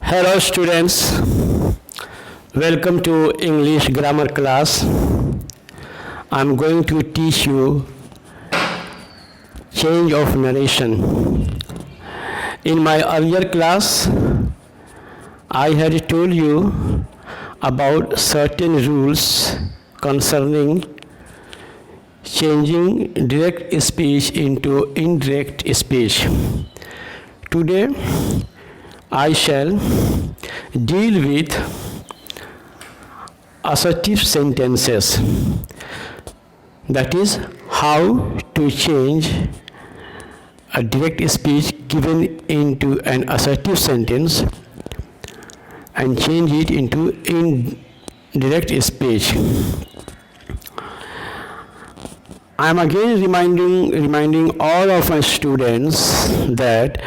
Hello students, welcome to English grammar class. I'm going to teach you change of narration. In my earlier class, I had told you about certain rules concerning changing direct speech into indirect speech. Today, I shall deal with assertive sentences. That is, how to change a direct speech given into an assertive sentence and change it into indirect speech. I am again reminding all of my students that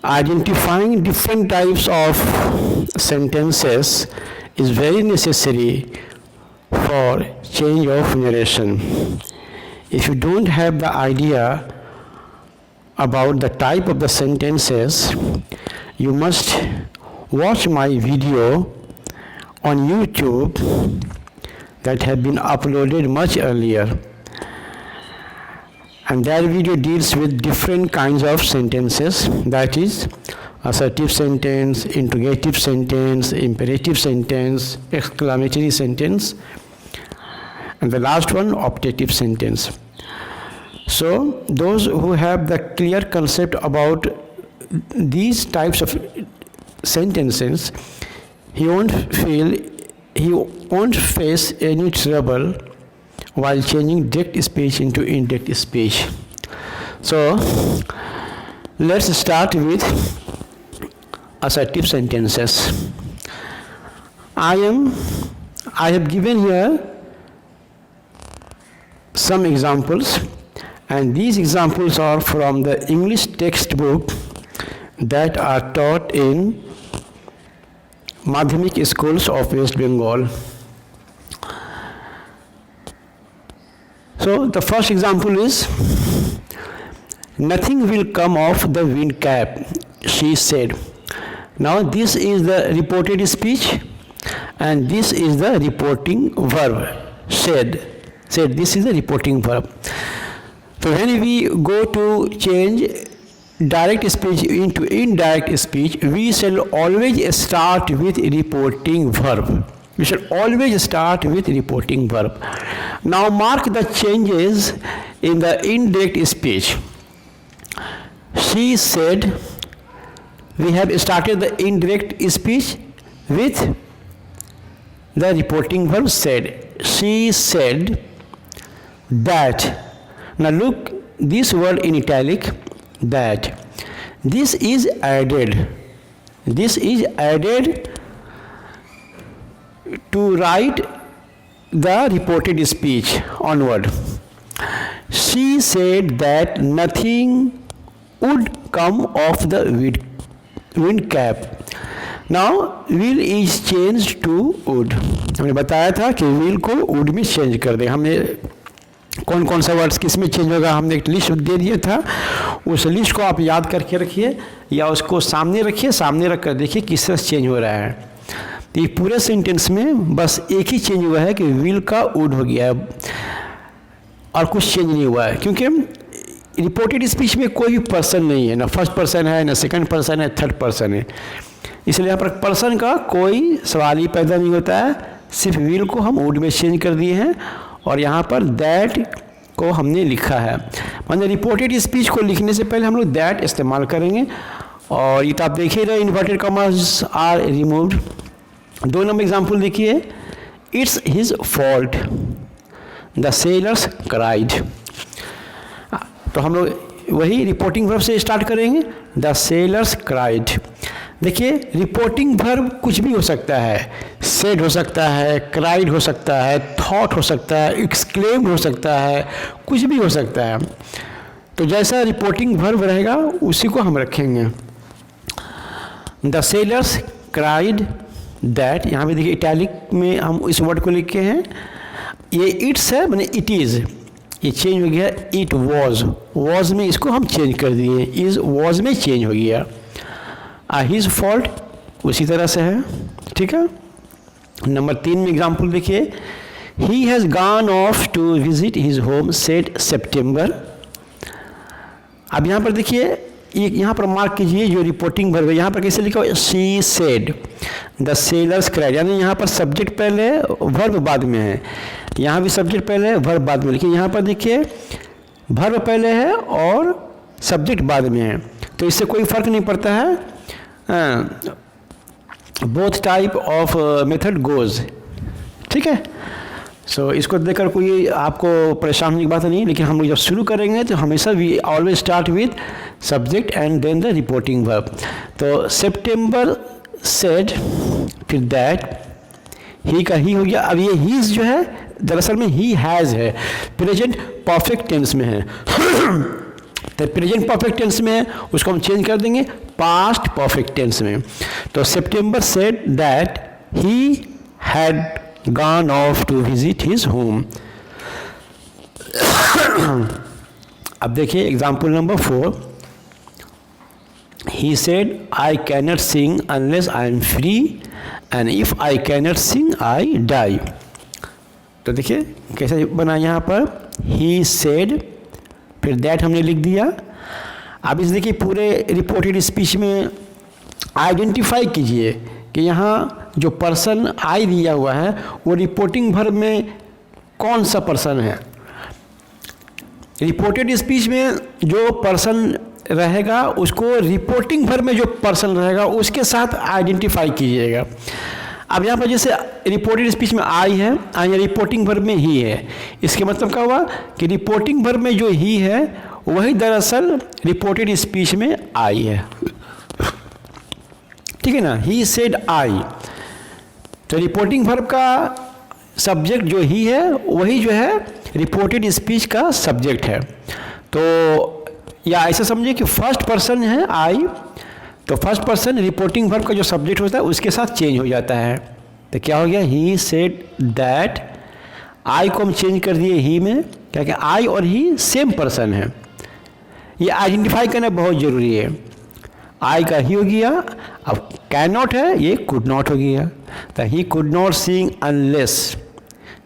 identifying different types of sentences is very necessary for change of narration. If you don't have the idea about the type of the sentences, you must watch my video on YouTube that have been uploaded much earlier. And that video deals with different kinds of sentences, that is, assertive sentence, interrogative sentence, imperative sentence, exclamatory sentence, and the last one, optative sentence. So, those who have the clear concept about these types of sentences, he won't face any trouble while changing direct speech into indirect speech. So, let's start with assertive sentences. I have given here some examples, and these examples are from the English textbook that are taught in Madhyamik schools of West Bengal. So the first example is, nothing will come off the wind cap, she said. Now this is the reported speech and this is the reporting verb, said. This is the reporting verb. So when we go to change direct speech into indirect speech, we shall always start with reporting verb. We should always start with reporting verb. Now mark the changes in the indirect speech. She said, we have started the indirect speech with the reporting verb said. She said that. Now look, this word in italic, that. This is added. This is added to write the reported speech onward. She said that nothing would come off the wind cap. Now will is changed to would. हमने बताया था कि will को would में change कर दें. हमने कौन कौन सा वर्ड्स किस में चेंज होगा हमने एक लिस्ट दे दिया था. उस लिस्ट को आप याद करके रखिए या उसको सामने रखिए, सामने रख कर देखिए किस तरह चेंज हो रहा है. ये पूरे सेंटेंस में बस एक ही चेंज हुआ है कि विल का वुड हो गया है और कुछ चेंज नहीं हुआ है, क्योंकि रिपोर्टेड स्पीच में कोई भी पर्सन नहीं है, ना फर्स्ट पर्सन है, ना सेकंड पर्सन है, थर्ड पर्सन है. इसलिए यहाँ पर पर्सन का कोई सवाल ही पैदा नहीं होता है. सिर्फ विल को हम वुड में चेंज कर दिए हैं और यहाँ पर दैट को हमने लिखा है. मतलब रिपोर्टेड स्पीच को लिखने से पहले हम लोग दैट इस्तेमाल करेंगे. और ये तो आप देखिए रहे, inverted commas are removed. 2 number example देखिए, it's his fault the sailors cried. तो हम लोग वही रिपोर्टिंग वर्ब से स्टार्ट करेंगे, द सेलर्स क्राइड. देखिए रिपोर्टिंग वर्ब कुछ भी हो सकता है, सेड हो सकता है, क्राइड हो सकता है, थॉट हो सकता है, एक्सक्लेम्ड हो सकता है, कुछ भी हो सकता है. तो जैसा रिपोर्टिंग वर्ब रहेगा उसी को हम रखेंगे. The sailors cried that. यहाँ पे देखिए इटैलिक में हम इस वर्ड को लिखे हैं. ये इट्स है, मैंने इट इज़, ये चेंज हो गया. इट वॉज में इसको हम चेंज कर दिए, इज़ वॉज में चेंज हो गया. हिज फॉल्ट उसी तरह से है, ठीक है। नंबर 3 में एग्जाम्पल देखिए, he has gone off to visit his home set September. अब यहाँ पर देखिए, यहाँ पर मार्क कीजिए जो रिपोर्टिंग वर्ब है, यहाँ पर कैसे लिखा हुआ है, she said the sailors cried, यानी यहाँ पर सब्जेक्ट पहले वर्ब बाद में है, यहाँ भी सब्जेक्ट पहले वर्ब बाद में, लेकिन यहाँ पर देखिए वर्ब पहले है और सब्जेक्ट बाद में है, तो इससे कोई फर्क नहीं पड़ता है, both type of method goes, ठीक है। सो इसको देखकर कोई आपको परेशान होने की बात नहीं, लेकिन हम लोग जब शुरू करेंगे तो हमेशा we always start with subject and then the reporting verb. तो सितंबर सेड, फिर दैट, ही का ही हो गया। अब ये हीज जो है दरअसल में ही हैज़ है, प्रेजेंट परफेक्ट टेंस में है तो प्रेजेंट परफेक्ट टेंस में है, उसको हम चेंज कर देंगे पास्ट परफेक्ट टेंस में। तो सितंबर said that he had gone off to visit his home। अब देखिए example number 4, he said I cannot sing unless I am free and if I cannot sing I die। तो देखिए कैसे बना यहाँ पर, he said, फिर that हमने लिख दिया। अब इस देखिए पूरे रिपोर्टेड स्पीच में आइडेंटिफाई कीजिए कि यहाँ जो पर्सन आई दिया हुआ है वो रिपोर्टिंग वर्ब में कौन सा पर्सन है। रिपोर्टेड स्पीच में जो पर्सन रहेगा उसको रिपोर्टिंग वर्ब में जो पर्सन रहेगा उसके साथ आइडेंटिफाई कीजिएगा। अब यहाँ पर जैसे रिपोर्टेड स्पीच में आई है, आई रिपोर्टिंग वर्ब में ही है, इसके मतलब क्या हुआ कि रिपोर्टिंग वर्ब में जो ही है वही दरअसल रिपोर्टेड स्पीच में आई है, ठीक है ना। ही सेड आई, तो रिपोर्टिंग वर्ब का सब्जेक्ट जो ही है वही जो है रिपोर्टेड स्पीच का सब्जेक्ट है। तो या ऐसा समझिए कि फर्स्ट पर्सन है आई, तो फर्स्ट पर्सन रिपोर्टिंग वर्ब का जो सब्जेक्ट होता है उसके साथ चेंज हो जाता है। तो क्या हो गया, ही सेड दैट, आई को हम चेंज कर दिए ही में, क्या कि आई और ही सेम पर्सन है। ये आइडेंटिफाई करना बहुत ज़रूरी है। आई का ही हो गया, अब कैन नॉट है, ये कुड नॉट हो गया, तो he could not sing unless,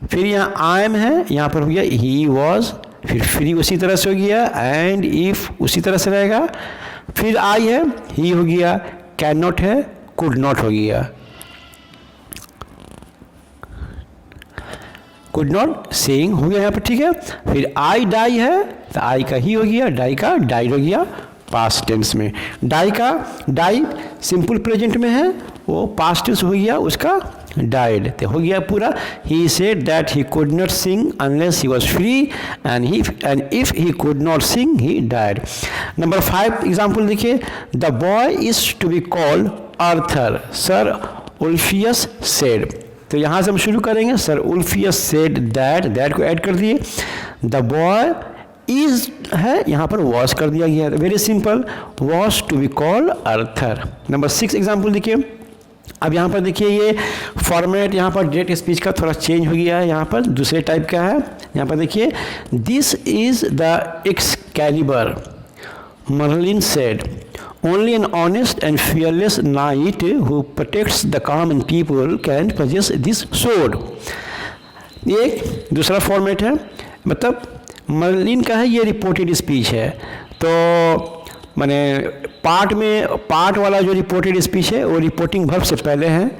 फिर यहाँ आई एम है, यहाँ पर हो गया ही वॉज, फिर फ्री उसी तरह से हो गया, एंड इफ उसी तरह से रहेगा, फिर आई है, ही हो गया, कैन नॉट है, कुड नॉट हो गया, कुड नॉट सिंग हो गया यहाँ पर, ठीक है। फिर आई डाई है, तो आई का ही हो गया, डाई का डाइड हो गया पास्ट टेंस में। डाई का डाई सिंपल प्रेजेंट में है, वो पास्ट टेंस हो गया उसका डाइड, तो हो गया पूरा। He said that he could not sing unless he was free and if he could not sing he died. Number 5 example देखिए, the boy is to be called Arthur, sir Ulfius said. तो यहाँ से हम शुरू करेंगे, sir Ulfius said that, that को add कर दिए, द बॉय इज है, यहाँ पर वॉज कर दिया गया है, very simple, was to be called Arthur. Number 6 example देखिए, अब यहाँ पर देखिए ये फॉर्मेट यहाँ पर डेट स्पीच का थोड़ा चेंज हो गया है, यहाँ पर दूसरे टाइप का है। यहाँ पर देखिए, this is the Excalibur, Merlin said, only an honest and fearless knight who protects the common people can possess this sword। ये दूसरा फॉर्मेट है, मतलब मर्लिन का है, ये रिपोर्टेड स्पीच है, तो माने पार्ट वाला जो रिपोर्टेड स्पीच है वो रिपोर्टिंग वर्ब से पहले है,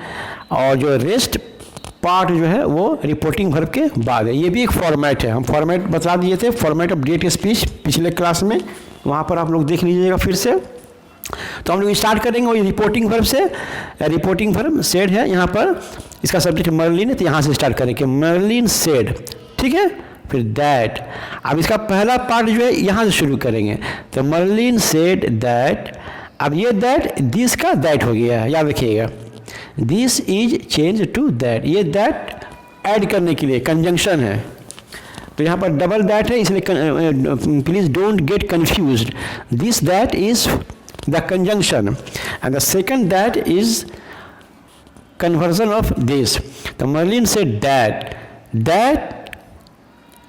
और जो रेस्ट पार्ट जो है वो रिपोर्टिंग वर्ब के बाद है। ये भी एक फॉर्मेट है, हम फॉर्मेट बता दिए थे, फॉर्मेट ऑफ डेट स्पीच पिछले क्लास में, वहाँ पर आप लोग देख लीजिएगा फिर से। तो हम लोग स्टार्ट करेंगे वही रिपोर्टिंग वर्ब से, रिपोर्टिंग वर्ब सेड है, यहाँ पर इसका सब्जेक्ट मर्लिन है, तो यहाँ से स्टार्ट करेंगे, मर्लिन सेड, ठीक है। फिर दैट, अब इसका पहला पार्ट जो है यहाँ से शुरू करेंगे, तो मर्लिन सेड दैट, अब ये दैट दिस का दैट हो गया है, याद रखिएगा, this is change to that, ये दैट ऐड करने के लिए कंजंक्शन है, तो यहाँ पर डबल दैट है, इसलिए please don't get confused, this that is the conjunction and the second that is conversion of this। तो Merlin said that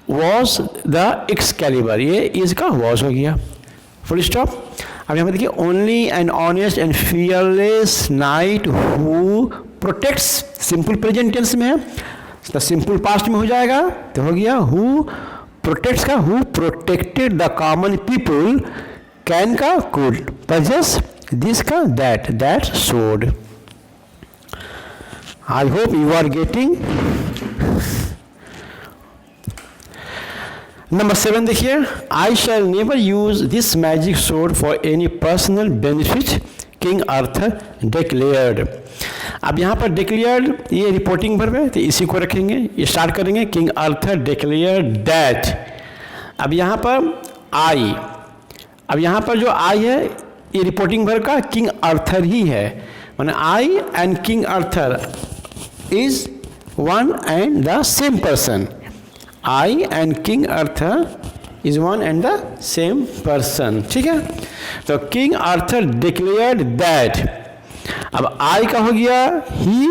was the Excalibur, ये इसका was हो गया, फुल स्टॉप। अब यहाँ पे देखिए only an honest and fearless knight who protects, simple present tense में है तो सिंपल पास्ट में हो जाएगा, तो हो गया हु प्रोटेक्ट्स का who protected the common people, can का कुड, पजेस दिस का that sword. I hope you are getting. Number 7 देखिए, I shall never use this magic sword for any personal benefit, King Arthur declared. अब यहाँ पर declared ये reporting verb है, तो इसी को रखेंगे, ये स्टार्ट करेंगे, किंग आर्थर डिक्लेयर्ड दैट। अब यहाँ पर आई, अब यहाँ पर जो आई है ये रिपोर्टिंग वर्ब का किंग आर्थर ही है, माने I and King Arthur is one and the same person. I and King Arthur is one and the same person, ठीक है। तो King Arthur declared that, अब I का हो गया he,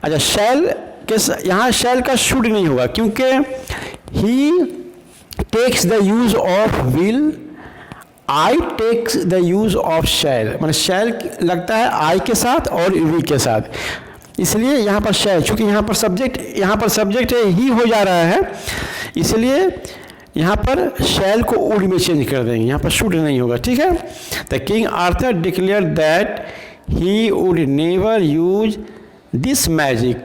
अच्छा shall के यहाँ shall का should नहीं होगा क्योंकि he takes the use of will, I takes the use of shall, माने shall लगता है I के साथ और will के साथ, इसलिए यहाँ पर शैल, चूँकि यहाँ पर सब्जेक्ट ही हो जा रहा है, इसलिए यहाँ पर शैल को वुड में चेंज कर देंगे, यहाँ पर शुड नहीं होगा, ठीक है। The king Arthur declare that he would never use this magic,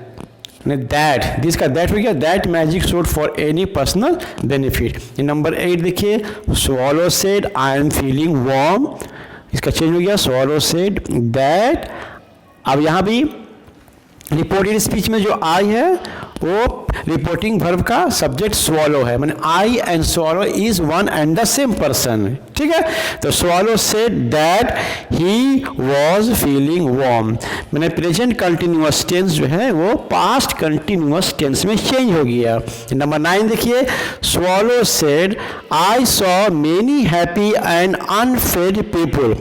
that, this का दैट हो गया, that magic sword for any personal benefit. Number 8 देखिए, swallow said I am feeling warm, इसका चेंज हो गया, स्वॉलो सेड दैट। अब यहाँ भी रिपोर्टेड स्पीच में जो आई है वो रिपोर्टिंग वर्ब का सब्जेक्ट स्वॉलो है, माने I and swallow is one and the same person, ठीक है। तो swallow said that he was feeling warm, माने प्रेजेंट कंटिन्यूअस टेंस जो है वो पास्ट कंटिन्यूअस टेंस में चेंज हो गया। नंबर 9 देखिए, swallow said I saw many happy and unfed people,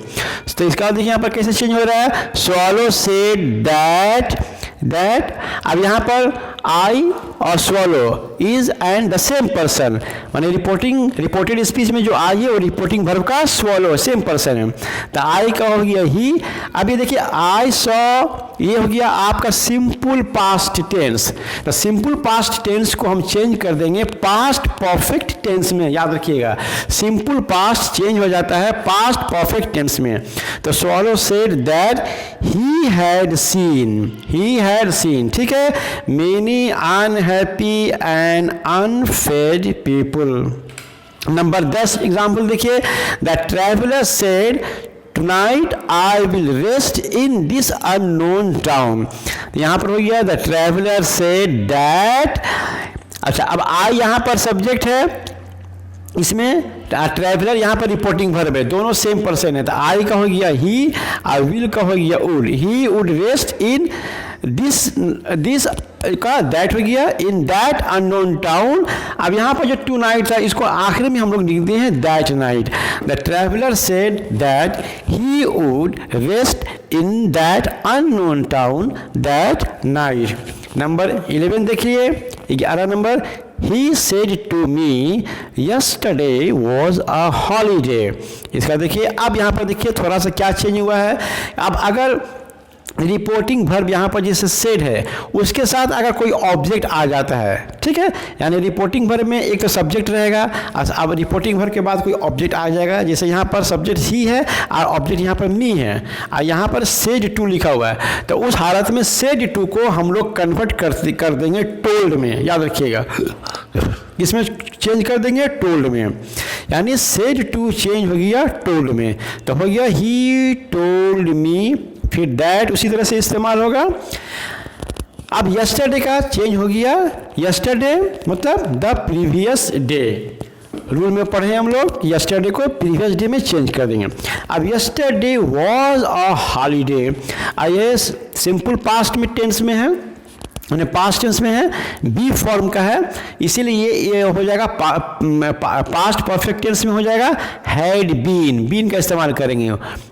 तो इसका देखिए यहाँ पर कैसे चेंज हो रहा है, स्वॉलो सेड दैट, अब यहाँ पर आई और swallow is and the same person, माने रिपोर्टेड स्पीच में जो आई है वो रिपोर्टिंग वर्ब का स्वॉलो सेम पर्सन है, तो आई का हो गया ही। अब ये देखिए आई सॉ, ये हो गया आपका सिंपल पास्ट टेंस, तो सिंपल पास्ट टेंस को हम चेंज कर देंगे पास्ट परफेक्ट टेंस में, याद रखिएगा सिंपल पास्ट चेंज हो जाता है पास्ट परफेक्ट टेंस में। तो swallow said that he had seen, ठीक है, many unhappy and unfed people. Number 10 example देखिए, the traveller said tonight I will rest in this unknown town, यहाँ पर हो गया द ट्रैवलर सेड दैट। अच्छा, अब आई यहाँ पर सब्जेक्ट है, इसमें ट्रैवलर यहाँ पर रिपोर्टिंग वर्ब है, दोनों सेम पर्सन है, तो आई का हो गया ही और विल का हो गया would, he would rest in this का दैट हो गया इन दैट अननोन टाउन। अब यहाँ पर जो टू नाइट था इसको आखिर में हम लोग लिखते हैं that night, the traveller said that he would rest in that unknown town that night. Number 11 देखिए, 11 number, He said to me yesterday was a holiday, इसका देखिए, अब यहाँ पर देखिए थोड़ा सा क्या चेंज हुआ है। अब अगर रिपोर्टिंग वर्ब यहाँ पर जैसे सेड है उसके साथ अगर कोई ऑब्जेक्ट आ जाता है, ठीक है, यानी रिपोर्टिंग वर्ब में एक तो सब्जेक्ट रहेगा, अब रिपोर्टिंग वर्ब के बाद कोई ऑब्जेक्ट आ जाएगा, जैसे यहाँ पर सब्जेक्ट ही है और ऑब्जेक्ट यहाँ पर मी है और यहाँ पर सेड टू लिखा हुआ है, तो उस हालत में सेड टू को हम लोग कन्वर्ट कर देंगे टोल्ड में, याद रखिएगा, इसमें चेंज कर देंगे टोल्ड में, यानी सेड टू चेंज हो गया टोल्ड में, तो हो गया ही टोल्ड मी, फिर दैट उसी तरह से इस्तेमाल होगा। अब यस्टरडे का चेंज हो गया, यस्टरडे मतलब द प्रीवियस डे, रूल में पढ़े हम लोग, यस्टरडे को प्रीवियस डे में चेंज कर देंगे। अब यस्टरडे वाज अ हॉलीडे, ये सिंपल पास्ट में टेंस में है, मैंने पास्ट टेंस में है, बी फॉर्म का है, इसीलिए ये हो जाएगा पास्ट परफेक्ट टेंस में हो जाएगा हैड बीन का इस्तेमाल करेंगे,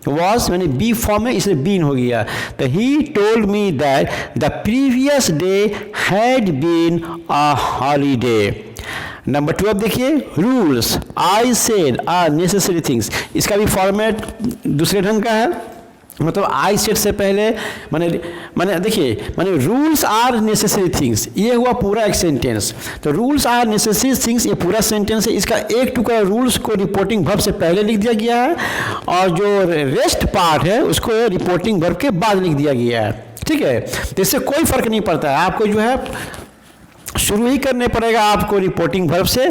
वॉज मैंने बी फॉर्म है इसलिए बीन हो गया, तो ही told me that the previous day had been a holiday. Number 12 देखिए, rules I said are necessary things. इसका भी फॉर्मेट दूसरे ढंग का है, मतलब आई सेड से पहले माने देखिए, माने रूल्स आर नेसेसरी थिंग्स, ये हुआ पूरा एक सेंटेंस। तो रूल्स आर नेसेसरी थिंग्स ये पूरा सेंटेंस है, इसका एक टुकड़ा रूल्स को रिपोर्टिंग वर्ब से पहले लिख दिया गया है और जो रेस्ट पार्ट है उसको रिपोर्टिंग वर्ब के बाद लिख दिया गया है। ठीक है, तो इससे कोई फर्क नहीं पड़ता है, आपको जो है शुरू ही करने पड़ेगा आपको रिपोर्टिंग वर्ब से।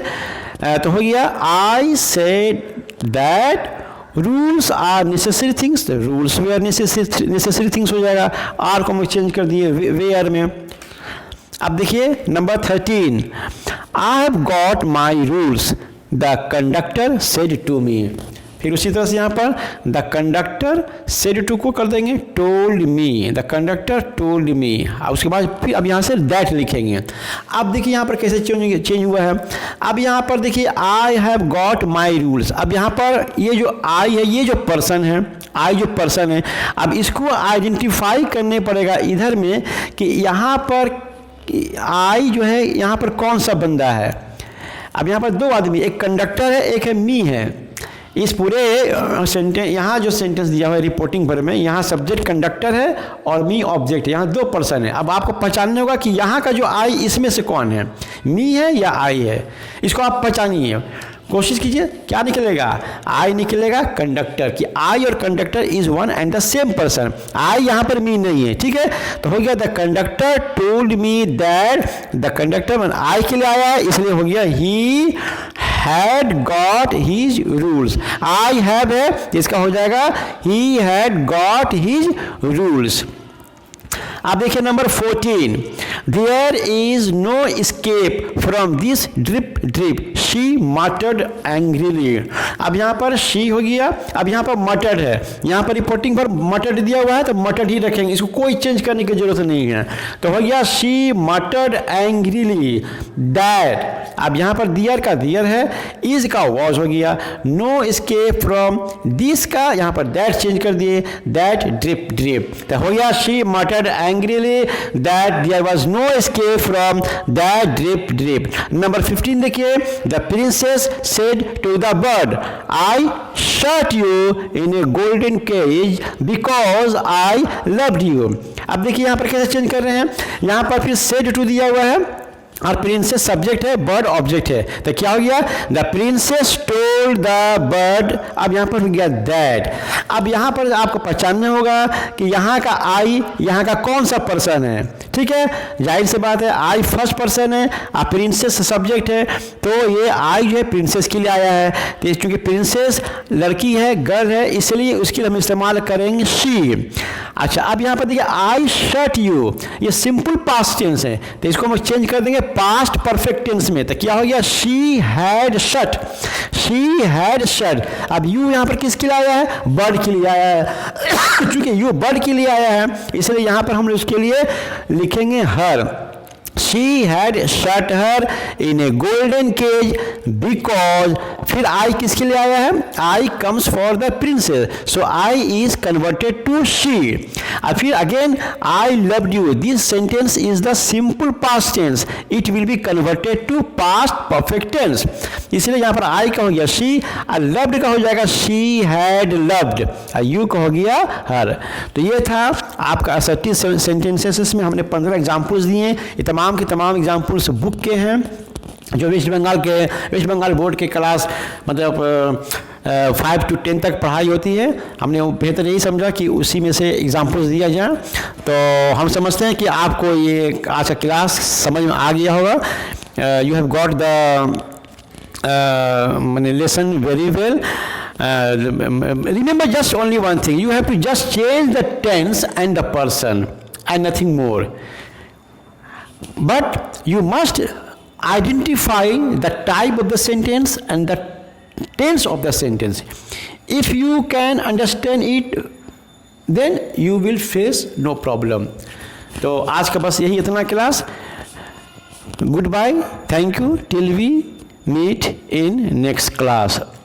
तो हो गया I said that rules are necessary things, rules were necessary things हो जाएगा, आर को हम चेंज कर दिए वेयर में। अब देखिए number 13, I have got my rules the conductor said to me. फिर उसी तरह से यहाँ पर द कंडक्टर सेड टू को कर देंगे told me, the conductor told me. अब उसके बाद फिर अब यहाँ से दैट लिखेंगे। अब देखिए यहाँ पर कैसे चेंज हुआ है। अब यहाँ पर देखिए आई हैव गॉट माई रूल्स। अब यहाँ पर ये जो आई है, ये जो पर्सन है, आई जो पर्सन है, अब इसको आइडेंटिफाई करने पड़ेगा इधर में कि यहाँ पर आई जो है यहाँ पर कौन सा बंदा है। अब यहाँ पर दो आदमी, एक कंडक्टर है, एक है मी है। इस पूरे सेंटेंस, यहाँ जो सेंटेंस दिया हुआ है रिपोर्टिंग वर्ब में, यहाँ सब्जेक्ट कंडक्टर है और मी ऑब्जेक्ट है, यहाँ दो पर्सन है। अब आपको पहचानने होगा कि यहाँ का जो आई इसमें से कौन है, मी है या आई है, इसको आप पहचानिए, कोशिश कीजिए। क्या निकलेगा, आई निकलेगा कंडक्टर, कि आई और conductor is one and the same person. I यहाँ पर मी नहीं है, ठीक है। तो हो गया the conductor told me that, the conductor मन आई के लिए आया है इसलिए हो गया ही had got his rules। I have है इसका हो जाएगा he had got his rules। अब देखिए number 14, there is no escape from this drip drip, she muttered angrily। अब यहाँ पर she हो गया, अब यहाँ पर muttered है, यहाँ पर रिपोर्टिंग पर muttered दिया हुआ है तो muttered ही रखेंगे, इसको कोई चेंज करने की जरूरत नहीं है। तो हो गया she muttered angrily that। अब यहाँ पर दियर का दियर है, is का was हो गया, no escape from this का यहाँ पर that चेंज कर दिए, that drip drip। तो हो गया she muttered angrily that there was no escape from that drip drip। Number 15 देखिए, the princess said to the bird, I shut you in a golden cage because I loved you। अब देखिए यहाँ पर कैसे change कर रहे हैं, यहाँ पर फिर said to दिया हुआ है और प्रिंसेस सब्जेक्ट है, बर्ड ऑब्जेक्ट है। तो क्या हो गया, the princess told the bird. अब यहाँ पर हो गया दैट। अब यहाँ पर आपको पहचानना होगा कि यहाँ का आई, यहाँ का कौन सा पर्सन है, ठीक है। जाहिर सी बात है आई फर्स्ट पर्सन है और प्रिंसेस सब्जेक्ट है, तो ये आई जो है प्रिंसेस के लिए आया है। तो चूंकि प्रिंसेस लड़की है, गर्ल है, इसलिए उसके लिए हम इस्तेमाल करेंगे शी। अच्छा, अब यहाँ पर देखिए आई शट यू, ये सिंपल पास्ट टेंस है, तो इसको हम चेंज कर देंगे पास्ट परफेक्ट टेंस में। तो क्या हो गया, she had shut, she had shut. अब यू यहाँ पर किसके लिए आया है, बर्ड के लिए आया है। चूंकि यू बर्ड के लिए आया है इसलिए यहाँ पर हम उसके लिए लिखेंगे हर। She had shut her in a golden cage because, फिर I किसके लिए आया है, I comes for the princess, so I is converted to she। अब फिर again I loved you, this sentence is the simple past tense, it will be converted to past perfect tense, इसलिए यहाँ पर I का हो गया she और loved का हो जाएगा she had loved और you का हो गया her। तो ये था आपका असर्टिव सेंटेंसेस में हमने 15 एग्जाम्पल्स दिए। ये तमाम के तमाम एग्जाम्पल्स बुक के हैं जो वेस्ट बंगाल बोर्ड के क्लास मतलब 5 to 10 तक पढ़ाई होती है। हमने बेहतर यही समझा कि उसी में से एग्जाम्पल्स दिया जाए। तो हम समझते हैं कि आपको ये आज का क्लास समझ में आ गया होगा। You have got the lesson very well। Remember just only one thing, you have to just change the tense and the person and nothing more, but you must identify the type of the sentence and the tense of the sentence. If you can understand it, then you will face no problem। तो आज का बस यही इतना class. Goodbye, thank you, till we meet in next class।